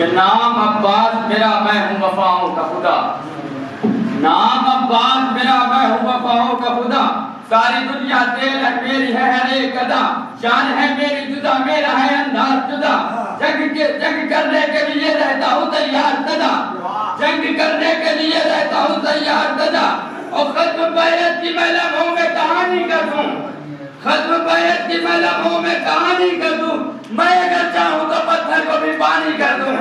नाम अब्बास मेरा मैं हूँ वफाओं का खुदा, नाम अब्बास मेरा मैं हूँ वफाओं का खुदा। सारी दुनिया तेल है मेरी है हर एक अदा, शान है मेरी जुदा मेरा है अंदाज जुदा। जंग करने के लिए रहता हूँ तैयार सदा, जंग करने के लिए रहता हूँ तैयार सदा। और खत्म बैरत की मैं लम्हों में कहानी कर दूं, खत्म बैरत की मैं लम्हों में कहानी कर दूं। मैं अगर चाहूँ तो पत्थर को भी पानी कर दूं,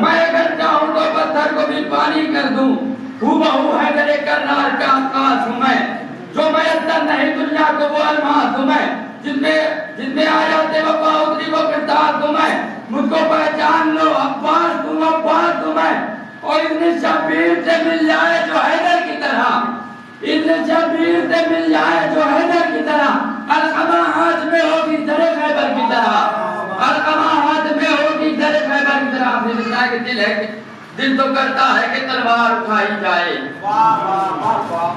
मैं अगर चाहूँ तो पत्थर को भी पानी कर दूं। हूबहू है मेरे करनाल का आकाश हूँ मैं, जो मैं अंदर नहीं दुनिया को वो अलमास हूँ मैं। जिसमें आयाते वफा उतरी वो किरदार हूँ मैं। मुझको पहचान लो अब्बास हूँ मैं। और इतने शबीर से मिल जाए जो हैदर की तरह, इतने शबीर से मिल जाए जो हैदर की तरह। अलकमा हाथ में होगी दरे खैबर की तरह, अलकमा हाथ में होगी दरे खैबर की तरह। दिल तो करता है कि तलवार उठाई जाए,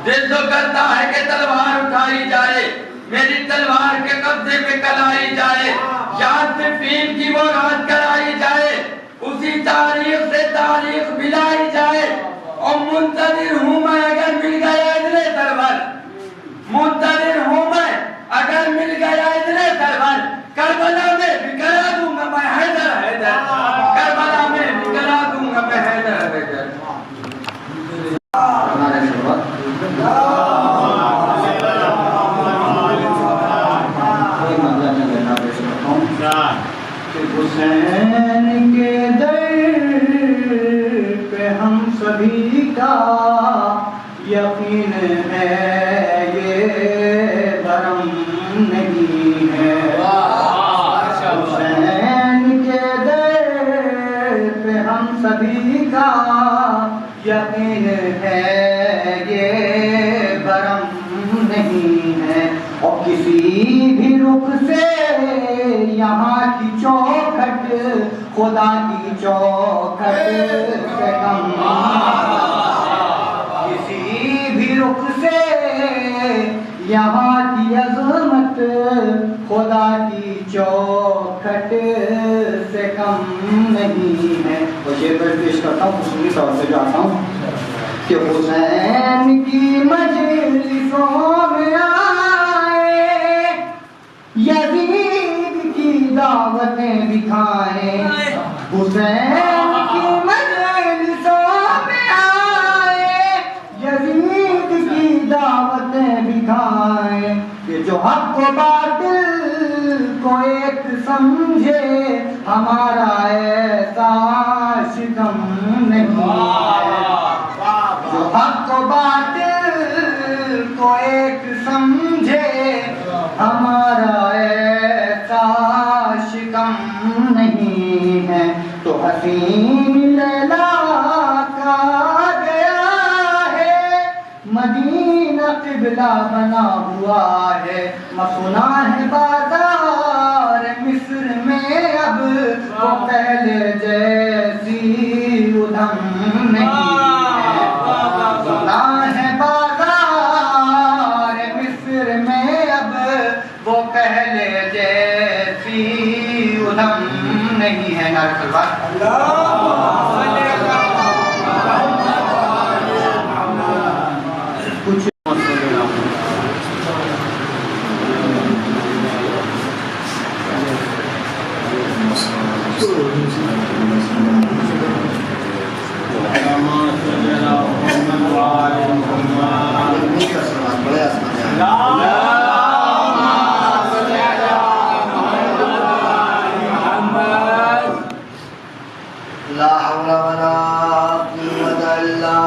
दिल तो करता है कि तलवार उठाई जाए। मेरी तलवार के कब्जे में कलाई जाए, याद में फीम की वो रात कराई जाए। उसी तारीख से तारीख मिलाई जाए। और मुंतजिर हूँ मैं अगर मिल गया इतने सरवर, मुंतजिर हूँ मैं अगर मिल गया इतने सरवर। करबला में भी करा दूंगा मैं हैदर हैदर, करबला में भी करा दूंगा मैं हैदर हैदर। हुसैन के दर पे हम सभी का यकीन है, ये भरम नहीं है। हुसैन के दर पे हम सभी का यकीन है, ये भरम नहीं है। और किसी भी रुख से यहाँ की चौखट खुदा की चौखट से कम, किसी भी रुख से यहाँ की अज़मत खुदा की चौखट से कम नहीं है। और ये मैं पेश करता हूँ उसकी तौर से जाता हूँ कि हुसैन की मजलिसों में आए, यजीद की दावतें भी खाएं। हुसैन की मजलिसों में आए, यजीद की दावतें भी खाएं। कि जो हक व बातिल को एक समझे, हमारा ऐसा शिकम नहीं है। जो हक व बातिल को एक समझे, हमारा ऐसा शिकम नहीं है। तो हसीन लैला का गया है, मदीना क़िबला बना हुआ है। मसुना है बाजार मिस्र में अब, वो पहले जैसी उधम नहीं है। मसुना है बाजार मिस्र में अब, वो पहले जैसी उधम नहीं है। नारे तलवार। इल्ला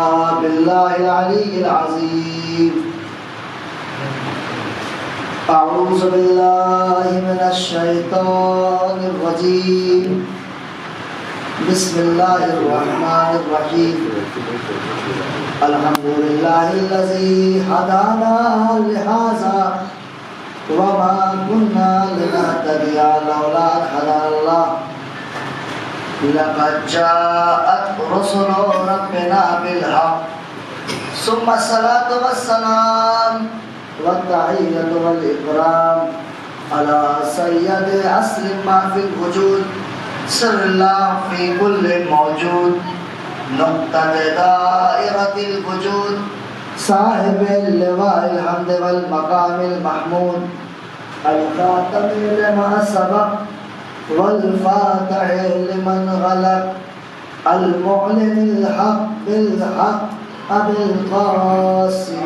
बिल्लाहिल अलीय्यिल अज़ीम। अऊज़ु बिल्लाहि मिनश शैतानिर रजीम। बिस्मिल्लाहिर रहमानिर रहीम। अल्हम्दुलिल्लाहिल्लज़ी हदाना लिहाज़ा वमा कुन्ना लिनहतदिया लौला अन हदानल्लाह। लक़द जाअत रुसुलु रब्बिना बिल हक़्क़ सुम्मा अस्सलातु वस्सलाम वत्तहिय्यतु वल इकराम अला सय्यदि अस्रि मा फिल वजूद सिर्रिल्लाह फी कुल्लि मौजूद नुक़्तत दाइरतिल वजूद साहिबिल लिवाइल हम्द वल मकामिल महमूद अल खातम लिमा सबक़ वल फातिह लिमन गलक़ अल मुअलिनिल हक़ बिल हक़ अबिल क़ासिम।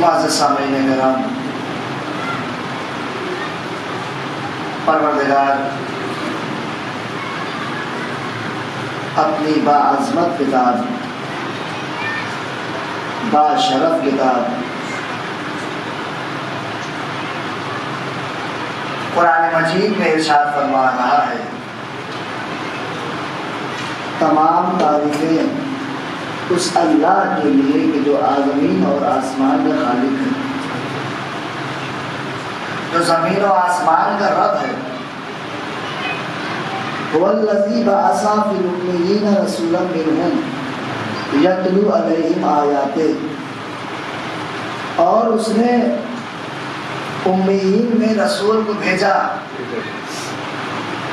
मुअज़्ज़िज़ सामीईन किराम, परवरदिगार अपनी बाअज़मत किताब, बाशरफ किताब कुरान मजीद में इरशाद फरमा रहा है, तमाम तारीफ़ें उस अल्लाह के लिए कि जो आज़मीन और आसमान का खालिक है, जो ज़मीन और आसमान का रब है। वल्लज़ी बअसा फ़िल उम्मिय्यीन रसूलन मिनहुम यतलू अलैहिम आयातिही, और उसने उम्मीयीन में रसूल को भेजा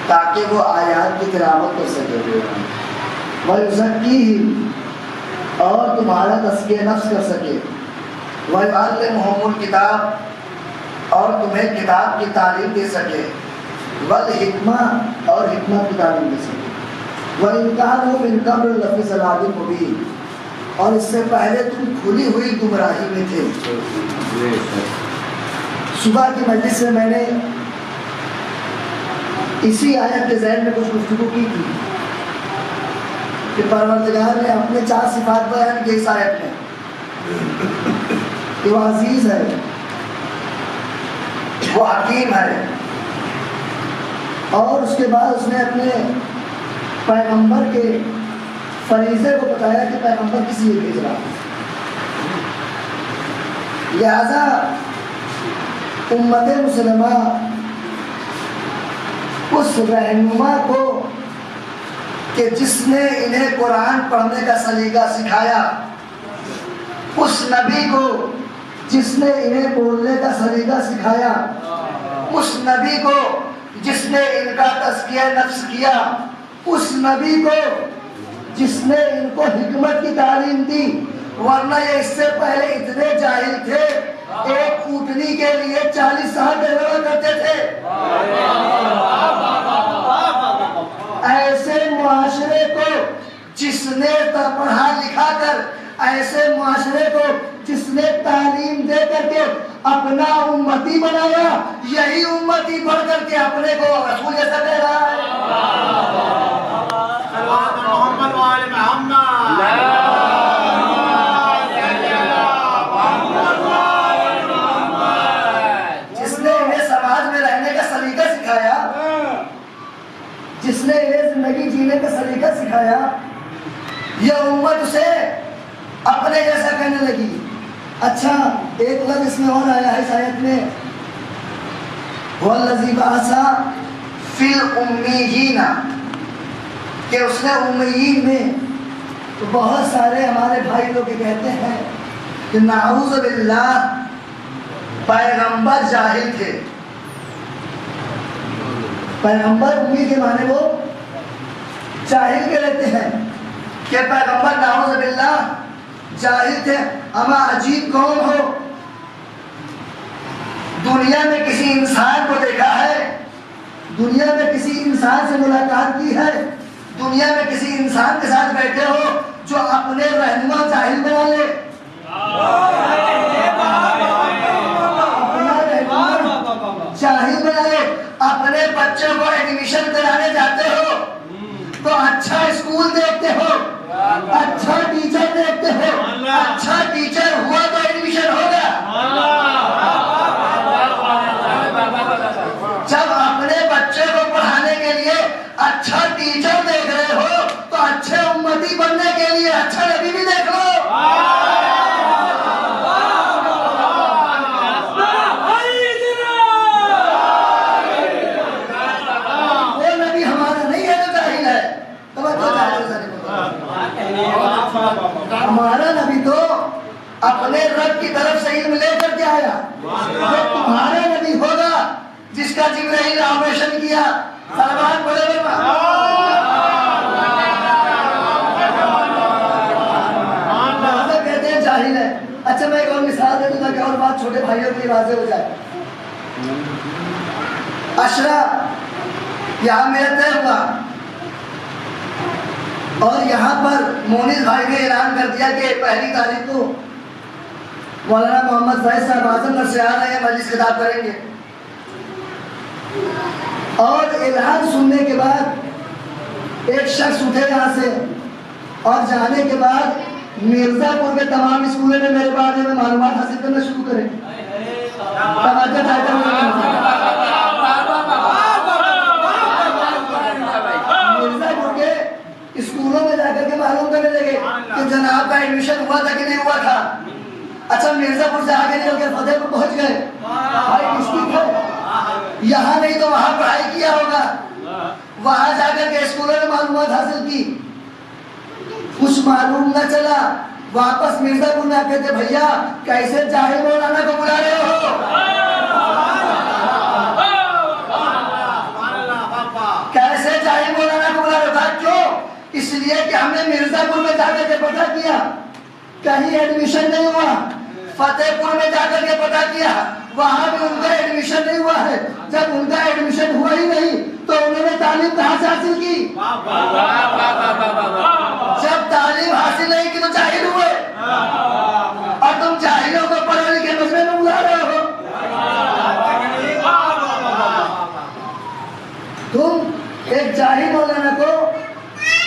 ताकि वो आयात की तिलावत कर सके। वयुज़क्कीहिम, और तुम्हारा तज़किया नफ्स कर सके। वयुअल्लिमुहुमुल किताब, और तुम्हें किताब की तालीम दे सके। वल हिक्मा, और हिक्मत की तालीम दे सके। वइन कानू मिन क़ब्ल लफ़ी ज़लालिम मुबीन, और इससे पहले तुम खुली हुई गुमराही में थे। सुबह की मजलिस में मैंने इसी आयत के ज़हन में कुछ गुफ्तगू की थी कि परवरदिगार ने अपने 4 सिफात बयान की इस आयत में कि वो अजीज है, वो हकीम है, और उसके बाद उसने अपने पैगंबर के फरीज़े को बताया कि पैगंबर किस लिए भेज रहा है। लिहाजा उम्मत मुसलमा उस रहनुमा को कि जिसने इन्हें कुरान पढ़ने का सलीका सिखाया, उस नबी को जिसने इन्हें बोलने का सलीका सिखाया, उस नबी को जिसने इनका तज़किया नफ्स किया, उस नबी को जिसने इनको हिकमत की तालीम दी। वरना ये इससे पहले इतने जाहिल थे, एक ऊँटनी के लिए 40 साल डरवा करते थे। ऐसे मुआशरे को जिसने पढ़ा लिखा कर, ऐसे मुआशरे को जिसने तालीम दे करके अपना उम्मती बनाया, यही उम्मती बढ़ करके अपने को रसूल जैसा दे रहा है। जिसने इन्हें समाज में रहने का जिसने इन्हें जिंदगी जीने का सलीका सिखाया, यह उम्मत उसे अपने जैसा कहने लगी। अच्छा, एक लफ्ज़ इसमें और आया है इस आयत में, वल्लज़ी बअसा फिल उम्मीयीना, कि उसने उम्मीयीन में तो बहुत सारे हमारे भाई लोग कहते हैं कि नाऊज़ बिल्लाह पैगंबर जाहिल थे। पैगंबर उम्मी के माने वो जाहिल के रहते हैं कि पैगंबर नाऊज़ बिल्लाह जाहिल थे। अमा अजीब कौन हो, दुनिया में किसी इंसान को देखा है, दुनिया में किसी इंसान से मुलाकात की है, दुनिया में किसी इंसान के साथ बैठे हो जो अपने रहनुमा जाहिल बना ले, अपना रहनुमा जाहिल बना ले। अपने बच्चों को एडमिशन कराने जाते हो तो अच्छा स्कूल देखते हो, अच्छा टीचर देखते हो, अच्छा टीचर हुआ तो एडमिशन होगा। जब अपने बच्चे को पढ़ाने के लिए अच्छा टीचर देख रहे हो तो अच्छे उम्मती बनने के लिए अच्छा नबी भी देख लो। वो नबी हमारा नहीं है जो जाहिल है। हमारा नबी तो अपने रब की तरफ से इल्म लेकर के आया। जो तुम्हारा नबी होगा जिसका जिब्राइल ऑपरेशन किया, सलमान पढ़े कहते हैं जाहिल है। अच्छा, मैं एक और मिसाल दे दूंगा कि और बात छोटे भाइयों के लिए वाज़ेह हो जाए। अशरा यहाँ मेरा तय हुआ और यहाँ पर मोनिस भाई ने ऐलान कर दिया कि 1 तारीख को मौलाना मोहम्मद फैज साहब आजमगढ़ से आ रहे हैं, मजलिस खिताब करेंगे। और ऐलान सुनने के बाद एक शख्स उठे यहाँ से और जाने के बाद मिर्जापुर के तमाम स्कूलों में मेरे बारे में मालूमात हासिल करना शुरू करें। मिर्जापुर के स्कूलों में जाकर के मालूम करने लगे कि जनाब का एडमिशन हुआ था कि नहीं हुआ था। अच्छा, मिर्जापुर से आगे निकल के फतेहपुर पहुंच गए, भाई डिस्ट्रिक्ट है, यहाँ नहीं तो वहां पढ़ाई किया होगा, वहां जाकर के स्कूलों में मालूमात हासिल की, कुछ मालूम न चला, वापस मिर्जापुर में आके थे, भैया कैसे जाहिल मौलाना को बुला रहे हो? कैसे जाहिल मौलाना को बुला रहे हो? क्यों? इसलिए कि हमने मिर्जापुर में जाकर के पता किया कहीं एडमिशन नहीं हुआ, फतेहपुर में जाकर के पता किया वहां भी उनका एडमिशन नहीं हुआ है। जब उनका एडमिशन हुआ ही नहीं तो उन्होंने तालीम कहां से हासिल की? जब तालीम हासिल नहीं की तो जाहिल हुए, और तुम जाहिलों को पढ़े लिखे मजमे में बुला रहे हो। तुम एक जाहिल मौलाना को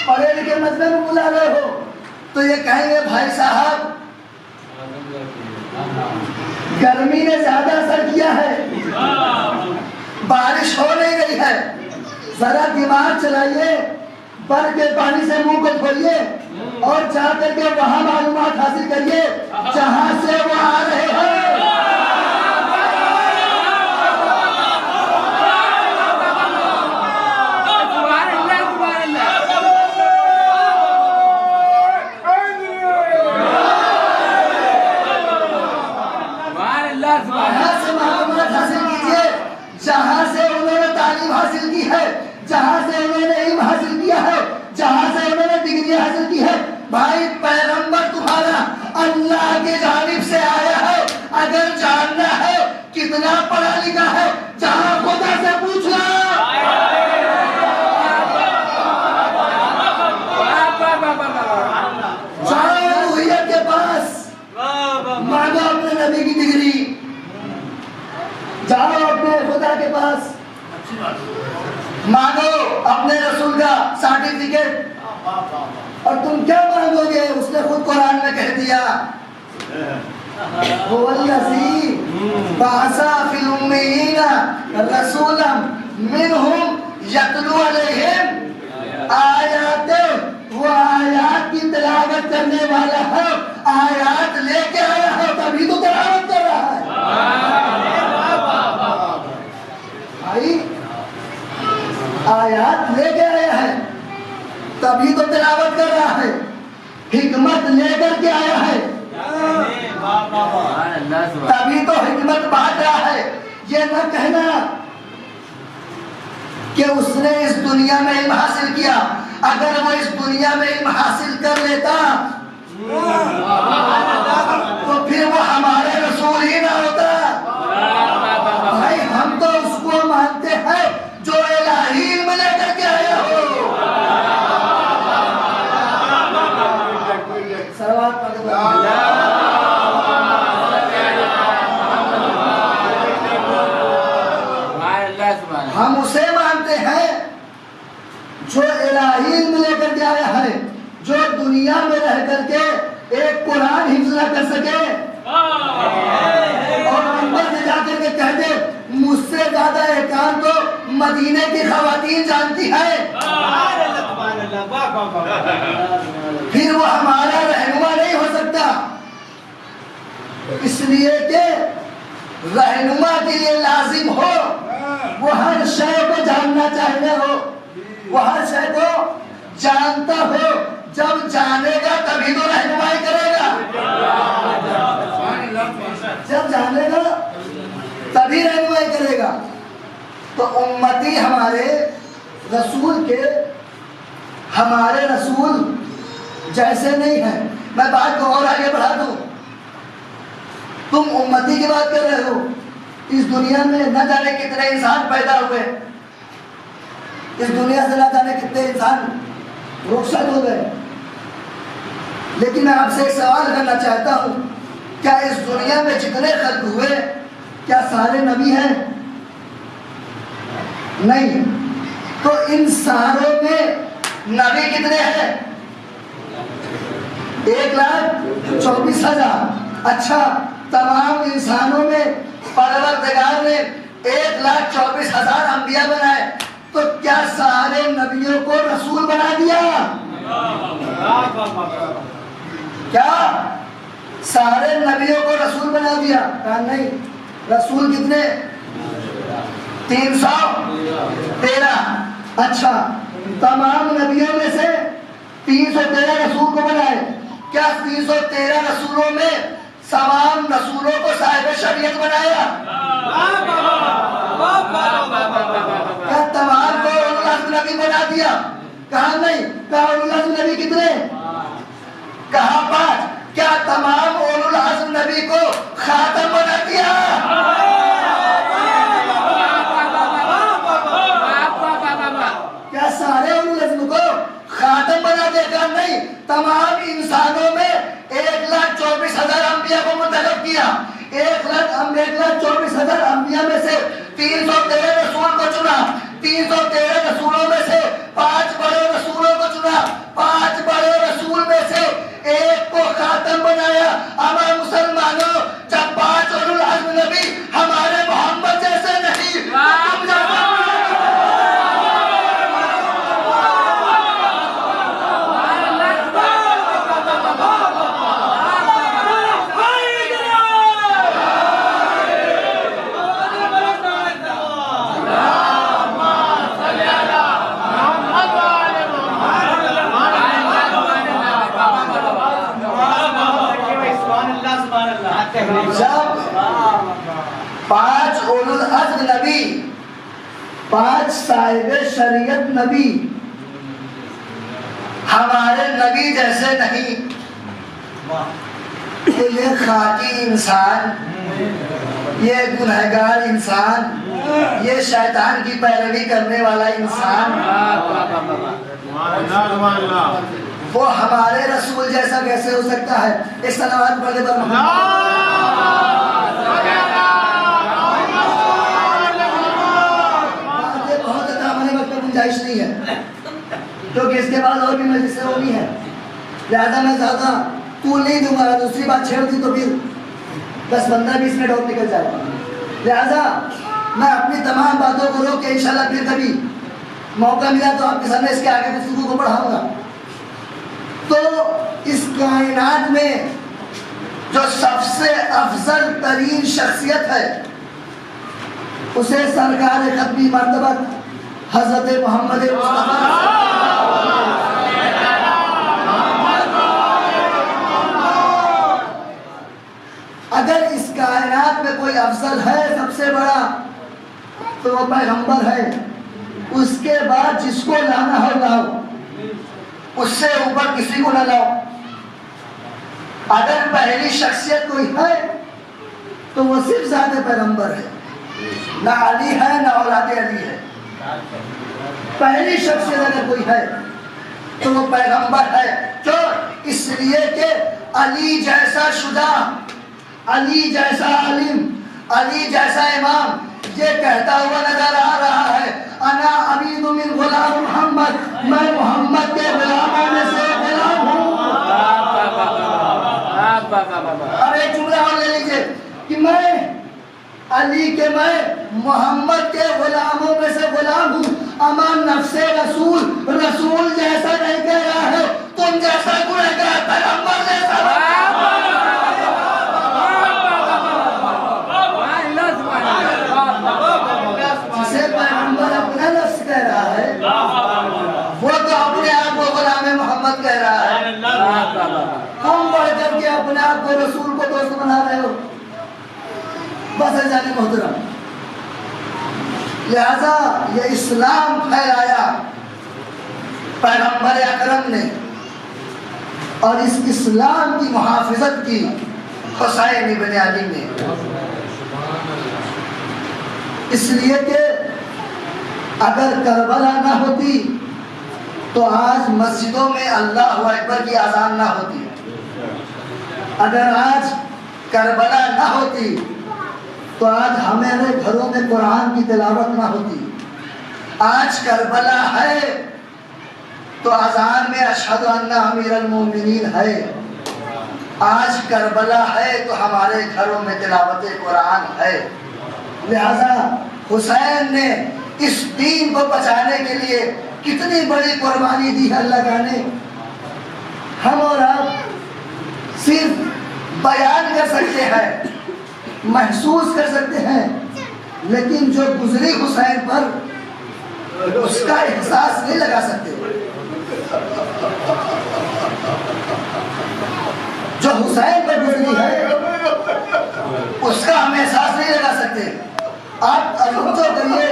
पढ़े लिखे मजमे में बुला रहे हो तो ये कहेंगे भाई साहब गर्मी ने ज्यादा असर किया है, बारिश हो नहीं रही है, जरा दिमाग चलाइए, बर्फ के पानी से मुंह को धोइए और जाकर के वहां मालूमात हासिल करिए जहां से वो आ रहे हैं। जहां से उन्होंने तालीम हासिल की है, जहां से उन्होंने इल्म हासिल किया है, जहां से उन्होंने डिग्री हासिल की है, भाई पैगंबर तुम्हारा अल्लाह की जानिब से आया है। अगर जानना है कितना पढ़ा लिखा है, जहां खुदा से पूछना। जाओ रूहियत के पास, मांगो अपने नबी की डिग्री, जाओ अपने खुदा के पास मांगो अपने रसूल का सर्टिफिकेट। और तुम क्या मांगोगे? उसने खुद कुरान में कह दिया, वल्लज़ी बअसा फिल उम्मीयीना रसूलन मिनहुम यतलू अलैहिम आयात, वो आयात की तिलावत करने वाला है, आयात लेके आया है तभी तो तिलावत कर रहा है। भाई आयात लेके आया है तभी तो तिलावत कर रहा है, हिकमत लेकर के आया है तभी तो हिकमत बांट रहा है। ये न कहना कि उसने इस दुनिया में इल्म हासिल किया, अगर वो इस दुनिया में इल्म हासिल कर लेता तो फिर वो हमारे रसूल ही ना होता। भाई हम तो उसको मानते हैं जो इलाही इल्म लेकर के आया हो। हम उसे मानते हैं जो इलाही इल्म लेकर के आया है, जो दुनिया में रह करके एक कुरान हिफ्ज़ न कर सके और अंदर से जाकर के कह दे मुझसे ज्यादा एहकाम तो मदीने की खवातीन जानती है, फिर वो हमारा रहनुमा नहीं हो सकता। इसलिए कि रहनुमा के लिए लाजिम हो वो हर शय को जानना चाहिए हो, वो हर शय को जानता हो, जब जानेगा तभी तो रहनुमाई करेगा, जब जानेगा तभी रहनुमाई करेगा। तो उम्मती हमारे रसूल जैसे नहीं है। मैं बात को और आगे बढ़ा दूं, तुम उम्मती की बात कर रहे हो, इस दुनिया में न जाने कितने इंसान पैदा हुए, इस दुनिया से न जाने कितने इंसान रुखसत हो गए, लेकिन मैं आपसे एक सवाल करना चाहता हूं, क्या इस दुनिया में जितने खल्क हुए क्या सारे नबी हैं? नहीं। तो इन सारों में नबी कितने हैं? 1,24,000। अच्छा, तमाम इंसानों में परवरदिगार ने 1,24,000 अंबिया बनाए, तो क्या सारे नबियों को रसूल बना दिया? क्या सारे नबियों को रसूल बना दिया? कहा नहीं। रसूल कितने? 313। अच्छा, तमाम नबियों में से 313 रसूल को बनाए, क्या 313 रसूलों में तमाम रसूलों को साहिब शरीयत बनाया? क्या तमाम को उलुल अज़्म नबी बना दिया? कहा नहीं। कहा उलुल अज़्म नबी कितने? कहा 5। क्या तमाम उलुल अज़्म नबी को खातम बना दिया? क्या सारे उलुल अज़्म को खातम बना दिया? कहा नहीं। तमाम इंसानों में 1,24,000 अंबिया को मुंतखब किया, 1,24,000 अंबिया में से 313 रसूल को चुना, 313 रसूलों में से 5 बड़े रसूलों को चुना, 5 बड़े रसूल में से एक को खातम बनाया। हमारे मुसलमानों, जब 5 उलुल अज़्म नबी हमारे मोहम्मद जैसे नहीं, जब 5 उलुल अज़्म नबी, 5 साहिब शरीयत नबी हमारे नबी जैसे नहीं, तो ये खाकी इंसान, ये गुनहगार इंसान, ये शैतान की पैरवी करने वाला इंसान, वो हमारे रसूल जैसा कैसे हो सकता है? इस सलावत पढ़ने पर बहुत हमारे वक्त में गुंजाइश नहीं है, क्योंकि इसके बाद और भी मजलिसें होनी है, लिहाजा मैं ज्यादा तूल नहीं दूंगा। दूसरी बात छेड़ दी तो फिर 10, 15, 20 मिनट और निकल जाएगा। लिहाजा मैं अपनी तमाम बातों को रोक के इंशाल्लाह फिर कभी मौका मिला तो आपके सामने इसके आगे गुफ्तगू को बढ़ाऊंगा। तो इस कायनात में जो सबसे अफजल तरीन शख्सियत है उसे सरकार खत्मी मर्तबत हजरत मोहम्मद मुस्तफा अगर इस कायनात में कोई अफजल है सबसे बड़ा तो वो पैगंबर है। उसके बाद जिसको लाना हो लाओ, उससे ऊपर किसी को ना लाओ। अगर पहली शख्सियत कोई है तो वो सिर्फ ज़ाते पैगंबर है, ना अली है ना औलाद अली है। पहली शख्सियत अगर कोई है तो वो पैगंबर है। क्यों? इसलिए कि अली जैसा शुजा, अली जैसा आलिम, अली जैसा इमाम ये कहता हुआ नजर आ रहा है, अना अबीदु मिन गुलाम मोहम्मद, मैं मोहम्मद के गुलामों में से गुलाम हूँ। अब एक जुमला और ले लीजिए कि मैं अली के, मैं मोहम्मद के गुलामों में से गुलाम हूँ। अमान नफ्से रसूल, रसूल जैसा नहीं कह रहा है, तुम जैसा गुनहगार पैगंबर जैसा। जिसे पैगंबर अपना नफ्स कह रहा है वो तो अपने आप को गुलाम मोहम्मद कह रहा है। तुम बढ़ करके अपने आप को रसूल को दोस्त बना रहे हो। बस जाने मोहतरम, लिहाजा ये इस्लाम फैलाया पैगंबर अकरम ने और इस इस्लाम की मुहाफिजत की हुसैन इब्न अली ने। इसलिए कि अगर करबला ना होती तो आज मस्जिदों में अल्लाह अकबर की अजान ना होती। अगर आज करबला ना होती तो आज हमारे घरों में कुरान की तिलावत ना होती। आज करबला है तो अजान में अशहदु अन्ना अमीरुल मोमिनीन है। आज करबला है तो हमारे घरों में तिलावत कुरान है। लिहाजा हुसैन ने इस दीन को बचाने के लिए कितनी बड़ी कुर्बानी दी है अल्लाह जाने। हम और आप सिर्फ बयान कर सकते हैं, महसूस कर सकते हैं, लेकिन जो गुजरी हुसैन पर उसका एहसास नहीं लगा सकते। जो हुसैन पर गुजरी है उसका हम एहसास नहीं लगा सकते। आप तवज्जो करिए,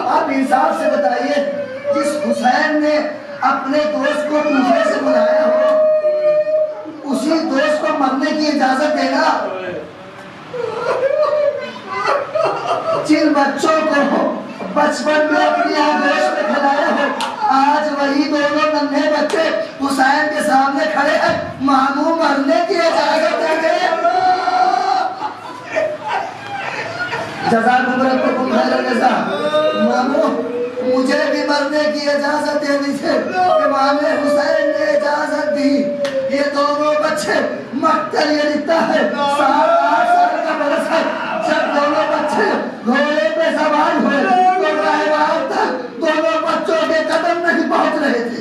आप इंसाफ से बताइए, जिस हुसैन ने अपने दोस्त को कूफे से बुलाया हो उसी दोस्त को मरने की इजाजत देना, जिन बच्चों को बचपन में अपनी आगोश में खिलाया हो, आज वही दोनों नन्हे बच्चे हुसैन के सामने खड़े हैं, मामू मरने की इजाजत दे गए। जज़ाकुमुल्लाह खैरन जज़ा। मामू मुझे भी मरने की इजाजत दे दीजिए। इमाम हुसैन ने इजाजत दी। ये दोनों बच्चे मक्तल ये लिखता है 7-8 साल का बरस है जब दोनों बच्चे घोड़े पे सवार हुए तो राहवार तक दोनों बच्चों के कदम नहीं पहुंच रहे थे।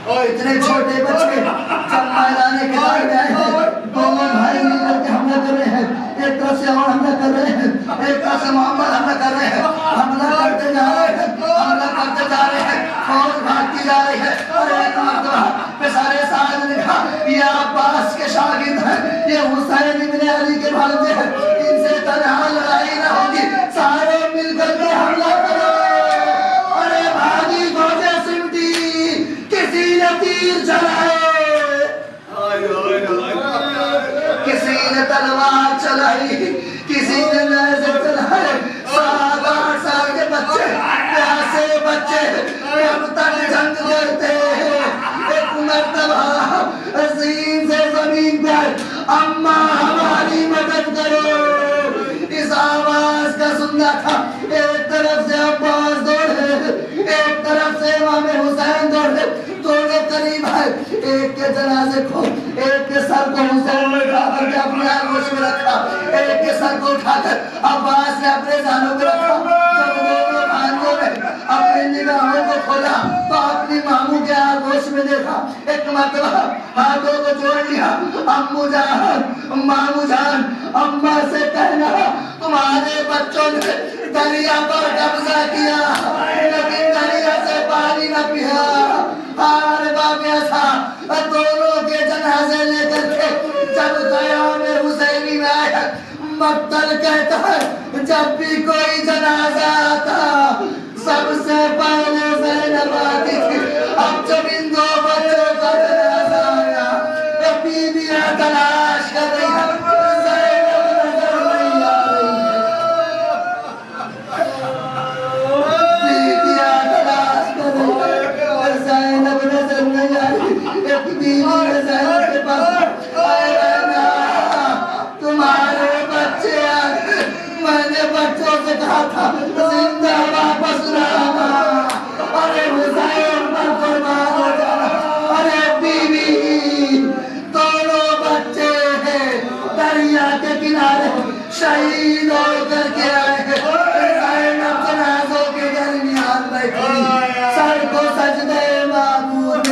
और इतने छोटे बच्चे जब मैदान किताब में आए हैं, दोनों भाई मिलकर के हमला कर रहे हैं। एक तरफ से और हमला कर रहे हैं, एक तरफ से मोहम्मद हमला कर रहे हैं। हमला करते जा रहे हैं, हमला करते जा रहे हैं, फौज भागती जा रही है। और एक मर्तबा सारे साथ ने कहा ये अब्बास के शागिर्द हैं, ये हुसैन इब्न अली के भांजे हैं, इनसे तनहा लड़ाई ना होगी, सारे मिलकर के हमला करो। अरे भागी फौजें सिमटी, किसी ने तीर चलाए, किसी ने तलवार चलाई, किसी ने नेज़े चलाए। 7-8 साल के बच्चे, प्यासे बच्चे कब तक जंग करते हैं। एक मर्तबा ज़मीन से ज़मीन पर अम्मा हमारी मदद करो, इस आवाज का सुनना था। एक तरफ से अब्बास दौड़े, एक तरफ से इमाम हुसैन दौड़े, दोनों करीब है। एक के जनाजे को, एक के सर को हुसैन ने उठा करके अपने आगोश में रखा, एक के सर को उठाकर अब्बास ने अपने जानो में रखा। जब दोनों भाइयों ने अपने निगाहों को खोला तो अपनी मामू के आगोश में देखा। एक मरतबा हाथों को जोड़ लिया, अम्मू जान, मामू जान, अम्मा से कहना तुम्हारे बच्चों ने दरिया पर कब्जा किया लेकिन दरिया से पानी न पिया। अरे बाप ऐसा दोनों के जनाजे लेकर के जब क़याम हुसैनी में आया, मक्तल कहता है जब भी कोई जनाजा आता सबसे पहले ज़ैनब आती थी। अब जब इन दो बच्चों का जनाजा आया बीबियां तलाश कर रही है, ज़ैनब नजर नहीं आ रही, बीबियां तलाश कर रही है, ज़ैनब नजर नहीं आ रही। एक बीबी ने ज़ैनब के पास तुम्हारे बच्चे आ गए, मैंने बच्चों से कहा था जिंदा वापस लाना। अरे हुसैन पर कुर्बान हो जाना। अरे बीवी दोनों बच्चे हैं दरिया के किनारे शहीद होकर के आए हैं। ज़ैनब जनाज़ों के दरमियान बैठी, सर को सजदे माबूद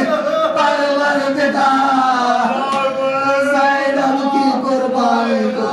परवरदिगार ज़ैनब की कुर्बानी को